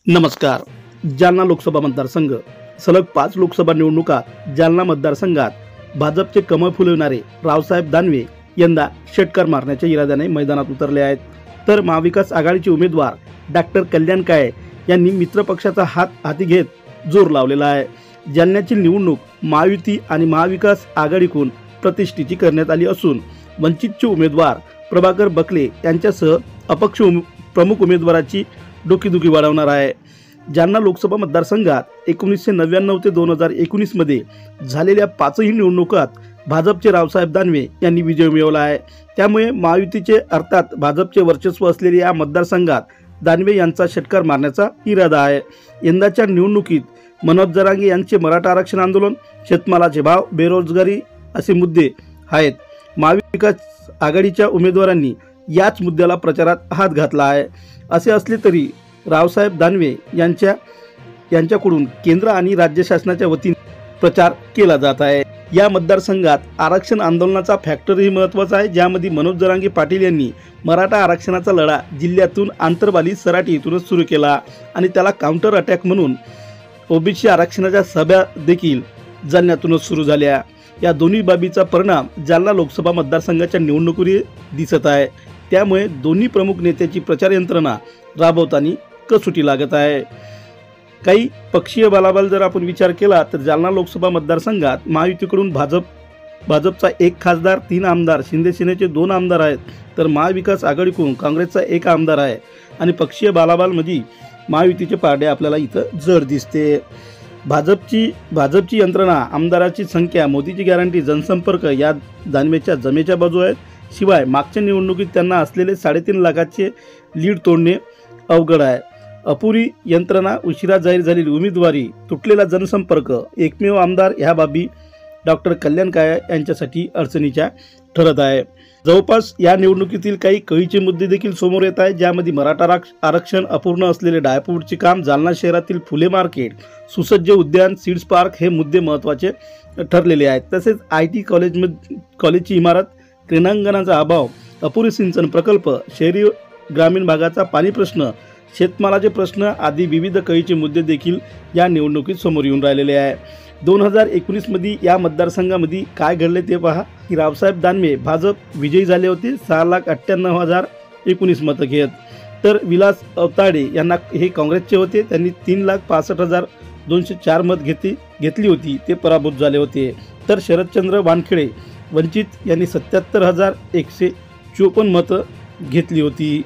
नमस्कार। जालना लोकसभा मतदारसंघ सलग 5 लोकसभा निवडणुकात जालना मतदारसंघात भाजपचे कमळ फुलविणारे रावसाहेब दानवे यंदा षटकार मारण्याच्या इराद्याने मैदानात उतरले आहेत। तर महाविकास आघाडीचे उमेदवार डॉक्टर कल्याण काळे यांनी मित्रपक्षाचा हात हाती घेत जोर लावलेला आहे। जालन्याची निवडणूक महायुती आणि महाविकास आघाडीकडून प्रतिष्ठेची करण्यात आली असून वंचितचे उमेदवार प्रभाकर बकले यांच्यासह अपक्ष प्रमुख उमेदवाराची डोकेदुखी वाढवणार आहे। जालना लोकसभा मतदारसंघात 1999 ते 2019 मध्ये झालेल्या 5ही निवडणुकात भाजपचे रावसाहेब दानवे यांनी विजय मिळवला आहे। त्यामुळे महायुतीचे अर्थात भाजपचे वर्चस्व असलेल्या या मतदारसंघात दानवे यांचा षटकार मारण्याचा इरादा आहे। यंदाच्या निवडणुकीत मनोज जरांगे यांचे मराठा आरक्षण आंदोलन, शेतमालाचे भाव, बेरोजगारी असे मुद्दे आहेत। महाविकास आघाडीच्या उमेदवारांनी याच मुद्द्याला प्रचारात हात घातला आहे। असे असले तरी रावसाहेब दानवे यांच्याकडून केंद्र आणि राज्य शासनाच्या वतीने प्रचार केला जात आहे। या मतदारसंघात आरक्षण आंदोलनाचा फॅक्टरही महत्त्वाचा आहे, ज्यामध्ये मनोज जरांगे पाटील यांनी मराठा आरक्षणाचा लढा जिल्ह्यातून आंतरबाली सराटी इथूनच सुरू केला आणि त्याला काउंटर अटॅक म्हणून ओबीसी आरक्षणाच्या सभा देखील जालन्यातूनच सुरू झाल्या। या दोन्ही बाबीचा परिणाम जालना लोकसभा मतदारसंघाच्या निवडणुकीवर दिसत आहे। त्यामुळे दोन्ही प्रमुख नेत्याची प्रचार यंत्रणा राबवताना कसोटी लागत आहे। काही पक्षीय बलाबल जर आपण विचार केला तर जालना लोकसभा मतदारसंघात महायुतीकडून भाजपचा 1 खासदार, 3 आमदार, शिंदे सेनेचे 2 आमदार आहेत, तर महाविकास आघाडीकडून काँग्रेसचा 1 आमदार आहे आणि पक्षीय बलाबलमध्ये महायुतीचे पारडे आपल्याला इथं जड दिसते। भाजपची यंत्रणा, आमदाराची संख्या, मोदीची गॅरंटी, जनसंपर्क या दानवेच्या जमेच्या बाजू आहेत। शिवाय मागच्या निवडणुकीत त्यांना असलेले 3.5 लाखाचे लीड तोडणे अवघड आहे। अपुरी यंत्रणा, उशिरा जाहीर झालेली उमेदवारी, तुटलेला जनसंपर्क, एकमेव आमदार ह्या बाबी डॉक्टर कल्याण काळे यांच्यासाठी अडचणीच्या ठरत आहे। जवळपास या निवडणुकीतील काही कळीचे मुद्दे देखील समोर येत आहेत, ज्यामध्ये मराठा आरक्षण, अपूर्ण असलेले डायपोर्टचे काम, जालना शहरातील फुले मार्केट, सुसज्ज उद्यान, सीड्स पार्क हे मुद्दे महत्त्वाचे ठरलेले आहेत। तसेच IT कॉलेजची इमारत, क्रीडांगणाचा अभाव, अपुरी सिंचन प्रकल्प, शहरी ग्रामीण भागाचा पाणी प्रश्न, शेतमालाचे प्रश्न आदी विविध कळीचे मुद्दे देखील या निवडणुकीत समोर येऊन राहिलेले आहे। 2019 मध्ये या मतदारसंघामध्ये काय घडले ते पहा की रावसाहेब दानवे भाजप विजयी झाले होते 6,98,019 मतं घेत, तर विलास अवताडे यांना हे काँग्रेसचे होते, त्यांनी 3,65,204 मत घेतली होती, ते पराभूत झाले होते। तर शरदचंद्र वानखेडे वंचित यांनी 77,154 मतं घेतली होती।